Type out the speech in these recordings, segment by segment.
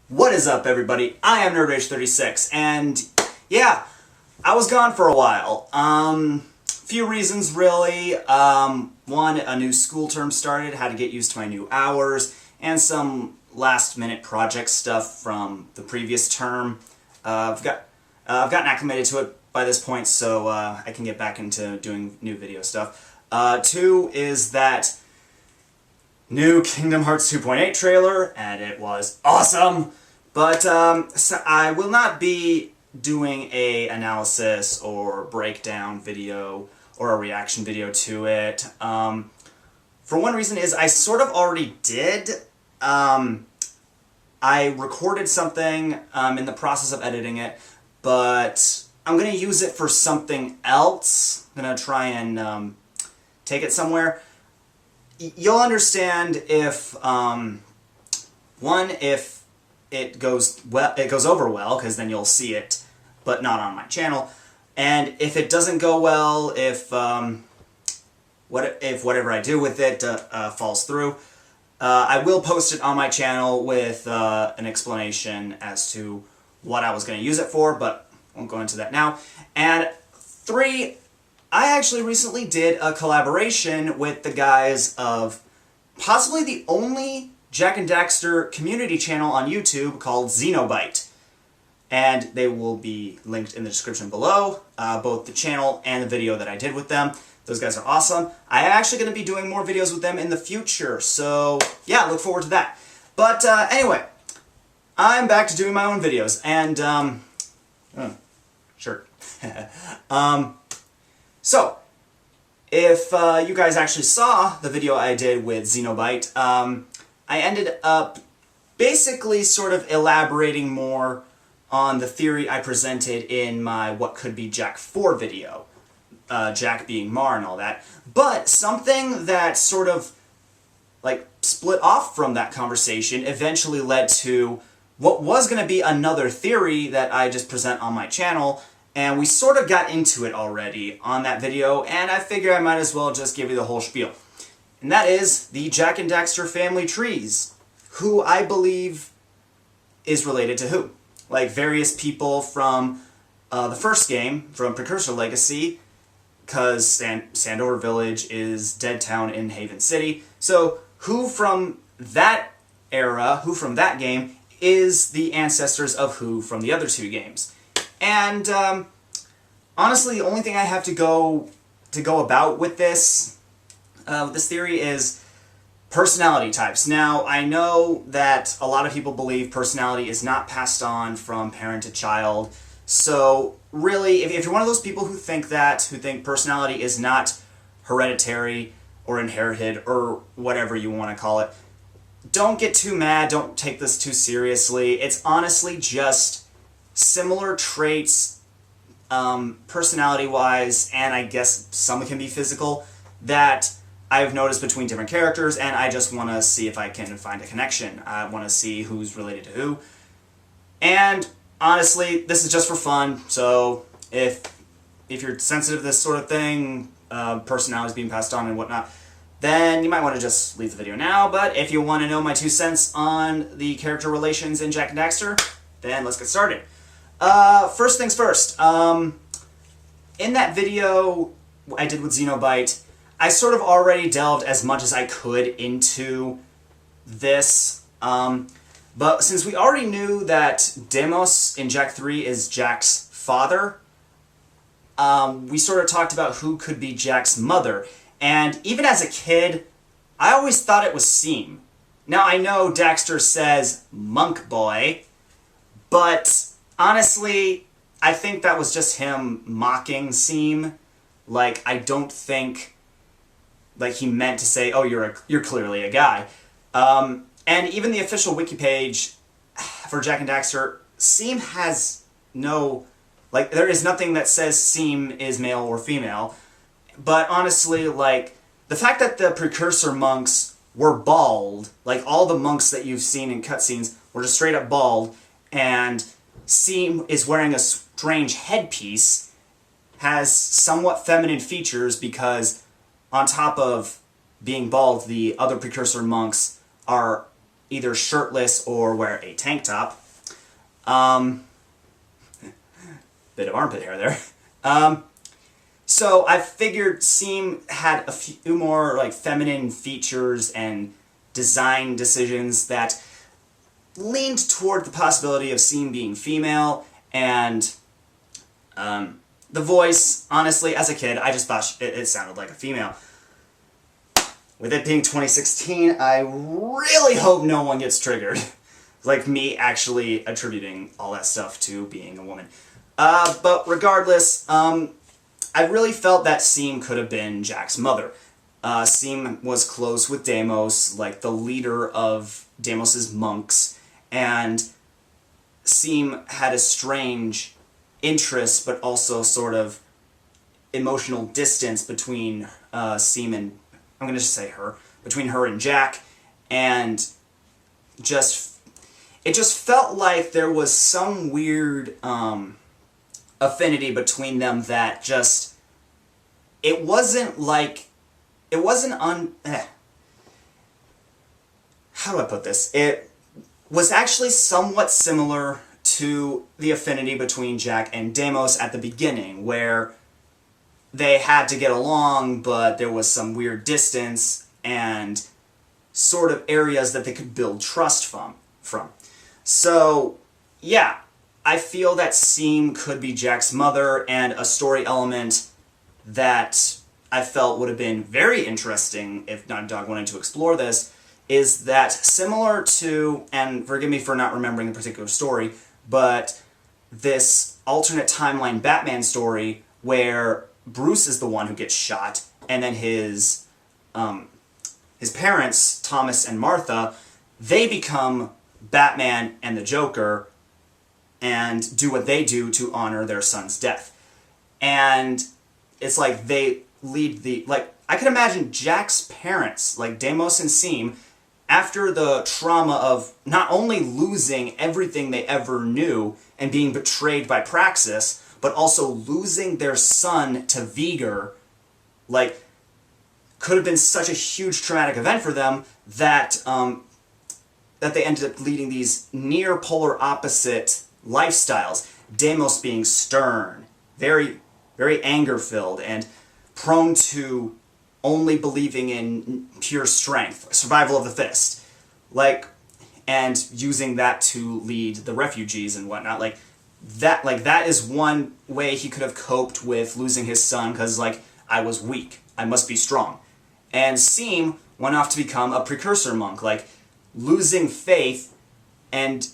What is up, everybody? I am NerdRage36, and yeah, I was gone for a while. Few reasons, really. One, a new school term started, had to get used to my new hours, and some last-minute project stuff from the previous term. I've gotten acclimated to it by this point, so I can get back into doing new video stuff. Two is that new Kingdom Hearts 2.8 trailer, and it was awesome! But so I will not be doing a analysis or breakdown video or a reaction video to it. For one reason is I sort of already did. I recorded something in the process of editing it, but I'm going to use it for something else. I'm going to try and take it somewhere. You'll understand if, if it goes over well, because then you'll see it, but not on my channel. And if it doesn't go well, if whatever I do with it falls through, I will post it on my channel with an explanation as to what I was going to use it for, but I won't go into that now. And three, I actually recently did a collaboration with the guys of possibly the only Jak and Daxter community channel on YouTube called Xenobite. And they will be linked in the description below, both the channel and the video that I did with them. Those guys are awesome. I'm actually going to be doing more videos with them in the future, so yeah, look forward to that. But anyway, I'm back to doing my own videos, and sure. So, if you guys actually saw the video I did with Xenobite, I ended up basically sort of elaborating more on the theory I presented in my What Could Be Jak 4 video. Jak being Mar and all that. But something that sort of like split off from that conversation eventually led to what was going to be another theory that I just present on my channel, and we sort of got into it already on that video, and I figure I might as well just give you the whole spiel. And that is the Jak and Daxter family trees, who I believe is related to who. Like various people from the first game, from Precursor Legacy, because Sandover Village is Dead Town in Haven City. So who from that era, who from that game, is the ancestors of who from the other two games. And honestly, the only thing I have to go about with this theory is personality types. Now, I know that a lot of people believe personality is not passed on from parent to child. So really, if you're one of those people who think personality is not hereditary or inherited or whatever you want to call it, don't get too mad, don't take this too seriously. It's honestly just similar traits, personality-wise, and I guess some can be physical, that I've noticed between different characters, and I just want to see if I can find a connection. I want to see who's related to who. And honestly, this is just for fun, so if you're sensitive to this sort of thing, personalities being passed on and whatnot, then you might want to just leave the video now. But if you want to know my 2 cents on the character relations in Jak and Daxter, then let's get started. First things first, in that video I did with Xenobite, I sort of already delved as much as I could into this, but since we already knew that Deimos in Jak 3 is Jak's father, we sort of talked about who could be Jak's mother, and even as a kid, I always thought it was Seam. Now I know Daxter says Monk Boy, but honestly, I think that was just him mocking Seam. Like, I don't think like he meant to say, oh, you're clearly a guy. And even the official wiki page for Jak and Daxter, Seam has no, like, there is nothing that says Seam is male or female. But honestly, like, the fact that the Precursor monks were bald, like all the monks that you've seen in cutscenes were just straight up bald, and Seam is wearing a strange headpiece, has somewhat feminine features because on top of being bald, the other Precursor monks are either shirtless or wear a tank top. Bit of armpit hair there. So I figured Seam had a few more like feminine features and design decisions that leaned toward the possibility of Seam being female, and the voice, honestly, as a kid, I just thought it sounded like a female. With it being 2016, I really hope no one gets triggered. Like me actually attributing all that stuff to being a woman. But regardless, I really felt that Seam could have been Jak's mother. Seam was close with Deimos, like the leader of Deimos's monks, and Seam had a strange interest, but also sort of emotional distance between Seam and, I'm going to just say her, between her and Jak, and it just felt like there was some weird affinity between them that just, it wasn't how do I put this? It was actually somewhat similar to the affinity between Jak and Deimos at the beginning, where they had to get along, but there was some weird distance and sort of areas that they could build trust from. So, yeah, I feel that Seam could be Jak's mother, and a story element that I felt would have been very interesting if Naughty Dog wanted to explore this is that, similar to, and forgive me for not remembering a particular story, but this alternate timeline Batman story where Bruce is the one who gets shot, and then his parents, Thomas and Martha, they become Batman and the Joker and do what they do to honor their son's death. And it's like they lead the, like, I can imagine Jak's parents, like Deimos and Seam, after the trauma of not only losing everything they ever knew and being betrayed by Praxis, but also losing their son to Vigor, like, could have been such a huge traumatic event for them that that they ended up leading these near polar opposite lifestyles. Deimos being stern, very, very anger-filled, and prone to only believing in pure strength, survival of the fittest, like, and using that to lead the refugees and whatnot. Like that is one way he could have coped with losing his son, because, like, I was weak, I must be strong. And Seam went off to become a precursor monk, like, losing faith and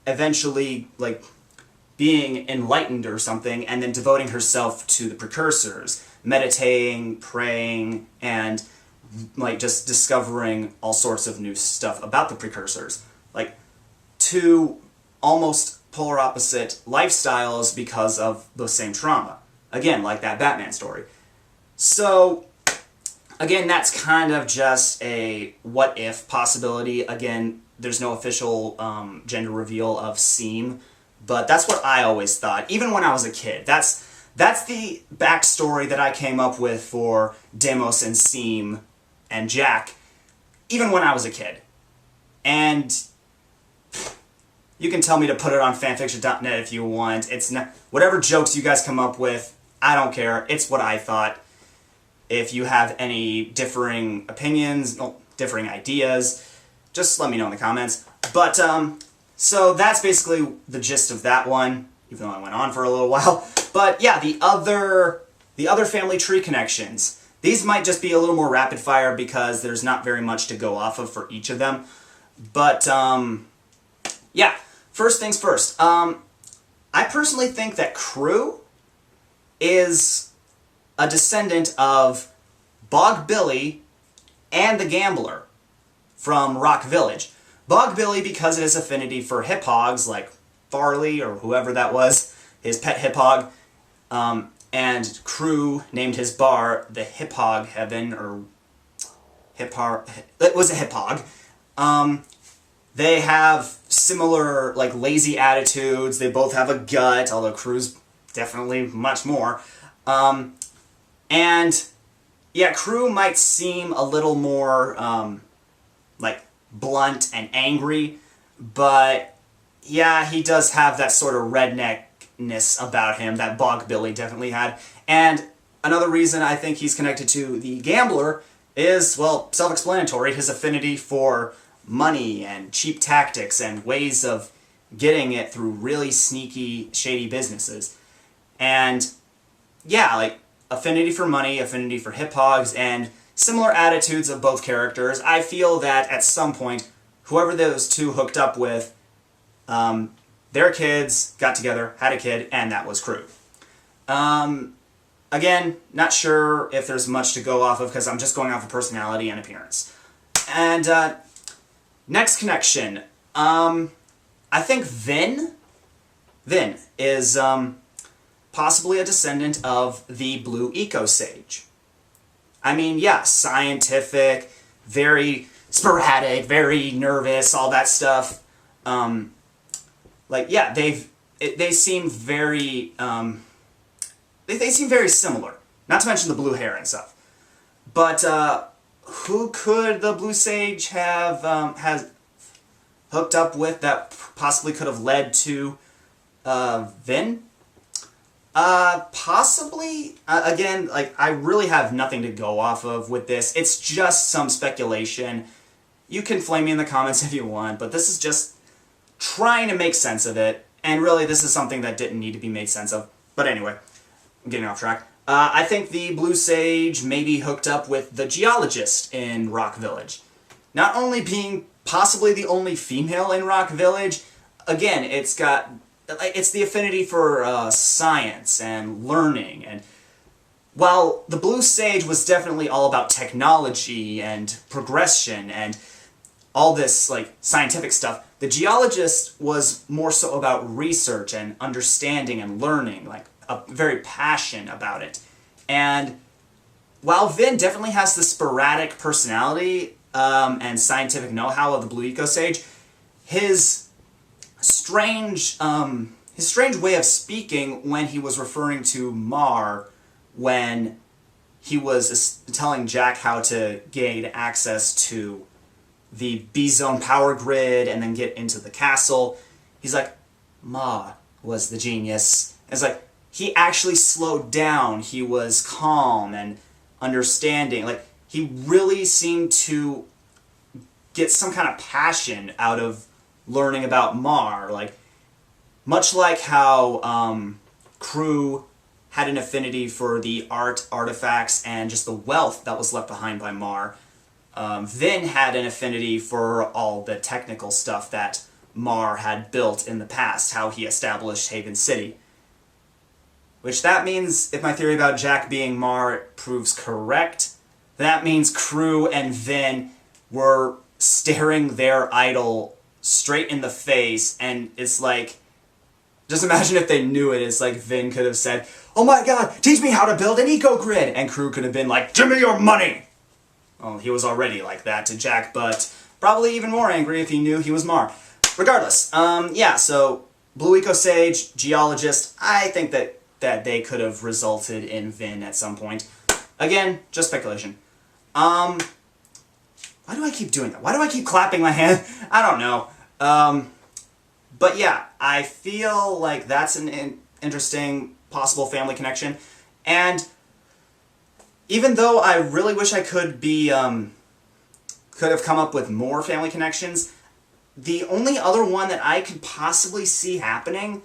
eventually, like, being enlightened or something, and then devoting herself to the precursors, meditating, praying, and, like, just discovering all sorts of new stuff about the precursors. Like, two almost polar opposite lifestyles because of the same trauma. Again, like that Batman story. So, again, that's kind of just a what-if possibility. Again, there's no official gender reveal of Seam, but that's what I always thought, even when I was a kid. That's the backstory that I came up with for Deimos and Seam and Jak, even when I was a kid. And you can tell me to put it on fanfiction.net if you want. It's not, whatever jokes you guys come up with, I don't care. It's what I thought. If you have any differing opinions, differing ideas, just let me know in the comments. But, so that's basically the gist of that one, even though I went on for a little while. But yeah, the other family tree connections, these might just be a little more rapid fire because there's not very much to go off of for each of them. But, yeah, first things first. I personally think that Crew is a descendant of Bog Billy and the Gambler from Rock Village. Bog Billy because of his affinity for hip hogs like Farley or whoever that was, his pet hip hog, and Crew named his bar the Hip Hog Heaven, or it was a hip hog. They have similar, like, lazy attitudes. They both have a gut, although Crew's definitely much more. And, yeah, Crew might seem a little more, like, blunt and angry, but yeah, he does have that sort of redneckness about him that Bog Billy definitely had. And another reason I think he's connected to the gambler is, well, self-explanatory, his affinity for money and cheap tactics and ways of getting it through really sneaky, shady businesses. And yeah, like, affinity for money, affinity for hip hogs, and similar attitudes of both characters. I feel that at some point, whoever those two hooked up with, their kids got together, had a kid, and that was Crew. Again, not sure if there's much to go off of because I'm just going off of personality and appearance. And next connection, I think Vin is possibly a descendant of the Blue Eco Sage. I mean, yeah, scientific, very sporadic, very nervous, all that stuff. Like, yeah, they seem very they seem very similar. Not to mention the blue hair and stuff. But who could the Blue Sage have has hooked up with that possibly could have led to Vin? Possibly. Again, like, I really have nothing to go off of with this. It's just some speculation. You can flame me in the comments if you want, but this is just trying to make sense of it. And really, this is something that didn't need to be made sense of. But anyway, I'm getting off track. I think the Blue Sage maybe hooked up with the geologist in Rock Village. Not only being possibly the only female in Rock Village, again, it's the affinity for science and learning. And while the Blue Sage was definitely all about technology and progression and all this, like, scientific stuff, the geologist was more so about research and understanding and learning, like, a very passion about it. And while Vin definitely has the sporadic personality and scientific know-how of the Blue Eco Sage, his strange way of speaking when he was referring to Mar when he was telling Jak how to gain access to the B-Zone power grid and then get into the castle, he's like, Ma was the genius. And it's like, he actually slowed down. He was calm and understanding. Like, he really seemed to get some kind of passion out of learning about Mar. Like, much like how Crew had an affinity for the art, artifacts, and just the wealth that was left behind by Mar, Vin had an affinity for all the technical stuff that Mar had built in the past, how he established Haven City. Which that means, if my theory about Jak being Mar proves correct, that means Crew and Vin were staring their idol straight in the face, and it's like, just imagine if they knew it. It's like Vin could have said, "Oh my god, teach me how to build an eco-grid!" And Crew could have been like, "Give me your money!" Well, he was already like that to Jak, but probably even more angry if he knew he was Mar. Regardless, yeah, so Blue Eco Sage, geologist, I think that they could have resulted in Vin at some point. Again, just speculation. Why do I keep doing that? Why do I keep clapping my hand? I don't know. But yeah, I feel like that's an interesting possible family connection. And even though I really wish I could have come up with more family connections, the only other one that I could possibly see happening,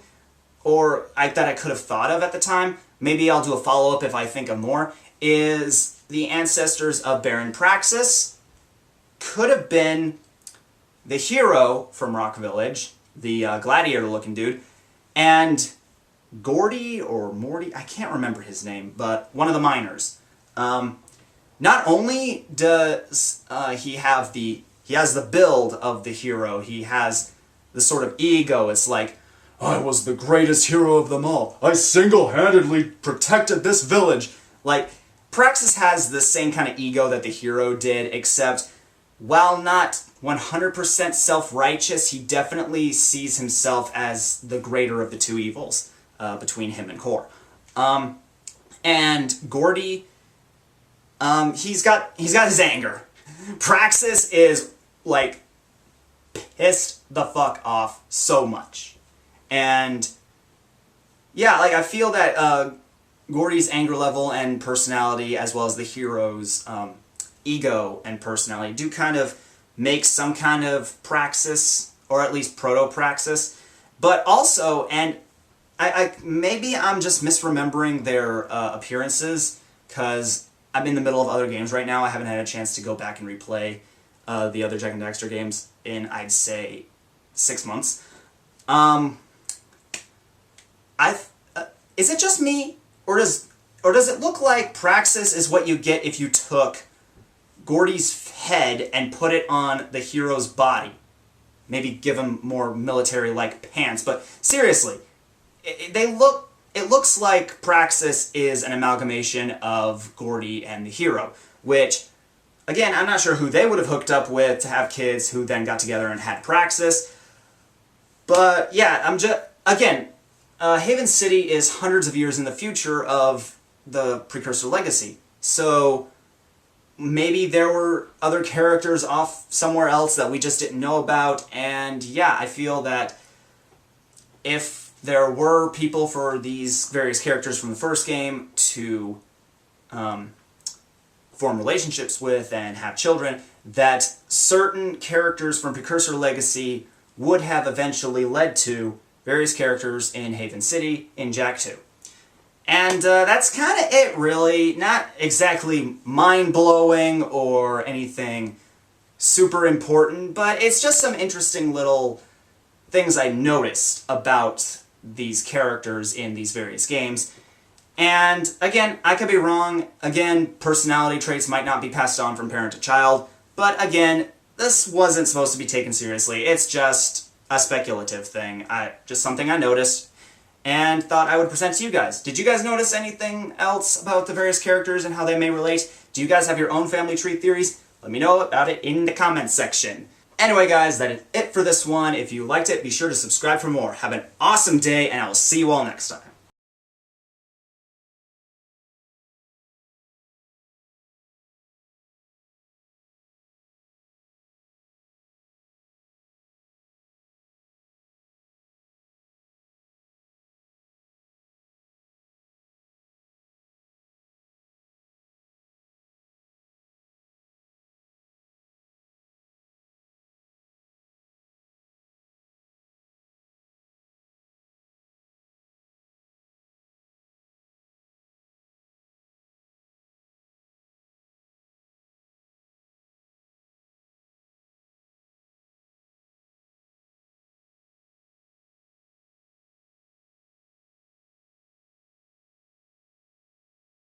or that I could have thought of at the time, maybe I'll do a follow-up if I think of more, is the ancestors of Baron Praxis. Could have been the hero from Rock Village, the gladiator-looking dude, and Gordy or Morty, I can't remember his name, but one of the miners. Not only does he has the build of the hero, he has the sort of ego. It's like, I was the greatest hero of them all. I single-handedly protected this village. Like, Praxis has the same kind of ego that the hero did, except while not 100% self-righteous, he definitely sees himself as the greater of the two evils between him and Kor. And Gordy, he's got his anger. Praxis is, like, pissed the fuck off so much. And yeah, like, I feel that Gordy's anger level and personality, as well as the hero's ego and personality, do kind of make some kind of praxis, or at least proto-praxis. But also, and I maybe I'm just misremembering their appearances, because I'm in the middle of other games right now. I haven't had a chance to go back and replay the other Jak and Daxter games in, I'd say, 6 months. Is it just me, or does it look like praxis is what you get if you took Gordy's head and put it on the hero's body? Maybe give him more military-like pants, but seriously, it looks like praxis is an amalgamation of Gordy and the hero, which, again, I'm not sure who they would have hooked up with to have kids who then got together and had praxis. But yeah, again, Haven City is hundreds of years in the future of the Precursor Legacy. So maybe there were other characters off somewhere else that we just didn't know about. And yeah, I feel that if there were people for these various characters from the first game to form relationships with and have children, that certain characters from Precursor Legacy would have eventually led to various characters in Haven City in Jak 2. And that's kind of it, really. Not exactly mind-blowing or anything super important, but it's just some interesting little things I noticed about these characters in these various games. And again, I could be wrong. Again, personality traits might not be passed on from parent to child, but again, this wasn't supposed to be taken seriously. It's just a speculative thing. Just something I noticed and thought I would present to you guys. Did you guys notice anything else about the various characters and how they may relate? Do you guys have your own family tree theories? Let me know about it in the comments section. Anyway, guys, that is it for this one. If you liked it, be sure to subscribe for more. Have an awesome day, and I will see you all next time.